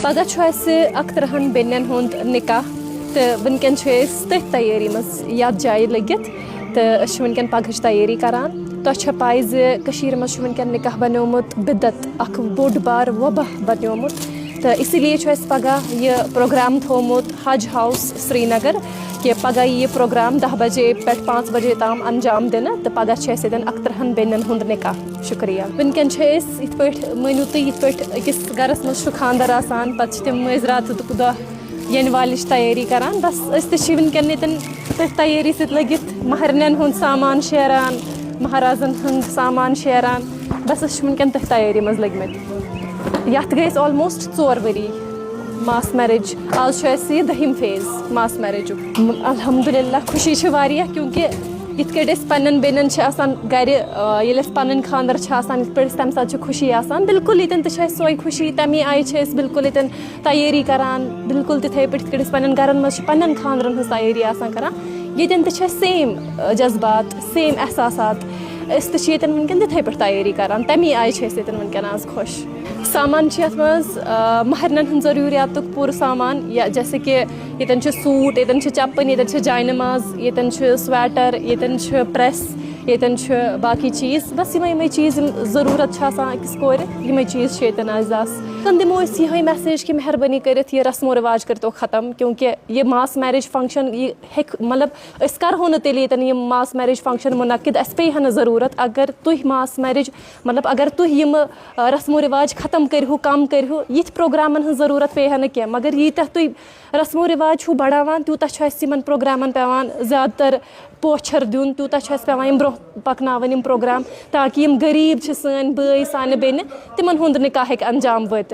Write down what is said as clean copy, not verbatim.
पगह छु असे अख्तरहन बेनन हुंद निकाह तो वनकन छु अस तथ तैयारी मज याद जाय लगित तो अस वनकन पगह तैयारी करान तो छ पाय ज कशीर मज वनकन निकाह बनोमुत बिदत अख बोड बार वबह बनोमुत तो इसीलिए छु अस पगह ये प्रोग्राम थोमुत हज हाउस श्रीनगर कि पगह ये प्रोग्राम 10 बजे पे 5 बजे ताम अंजाम दिन तो पगह छ अस अख्तरहन बेनन हुंद निकाह। शुक्रिया। वनकन इत पे मनु तुम इत पे अकिस गरस मज खानदर आसान पत तम मजरात दह इन वाल तैयारी करान बस वनकन यन तैयारी सत लगित महरन हुंद सामान शेरान महाराजन हुंद सामान शेरान बस वनकन तथ तैयारी मज लगमत यथ गई ऑलमोस्ट 4 वरी मास मैरिज आज ये 10th फेज मास मैरिज। अल्हम्दुलिल्लाह खुशी क्योंकि इत पन्न बेनन गर ये पन्न खानदर तम साथ खुशी आसान बिल्कुल यन सोई खुशी तमी आय बिल्कुल यन तैयारी करान बिल्कुल तिथे पे पन्न गरन मज पन्न खानदरन हज तैयारी आसान करान यन सेम जज्बात सेम एहसासात यन वनकन तिथे पे तैयारी करान तमी आय यन वनकन आज खुश। सामान मज महरन हन जरूरियात पूरा सामान या जैसे कि यन सूट यन चपन यन जायनमाज यन स्वेटर यन प्रेस यन बाकी चीज़ बस यम चीज़ ज़रूरत अकिस कोर यम चीज़ यन आज दिमो ये मैसेज कि मेहरबानी कर यह रस्मो रिवाज कर तो ख़त्म क्योंकि ये मास मैरिज फंक्शन ये मतलब करो न तेल ये मास मैरिज फंक्शन मुनद अस पे हन ज़रूरत अगर तुम मास मैरिज मतलब अगर तुम यम रस्मो रिवाज ख़त्म करो कम करो ये प्रोग्रामन हन ज़रूरत पे हन क्या मगर यीत तुम रस्मो रिवाज बढ़ावान तूत प्रोग्रामन पेवान ज़्यादातर पोछर दिन तूत पेवान ब्रोह पकनावन प्रोग्राम ताकि यम गरीब सन बई सान बेन तिमन हुंद निकाह अंजाम वत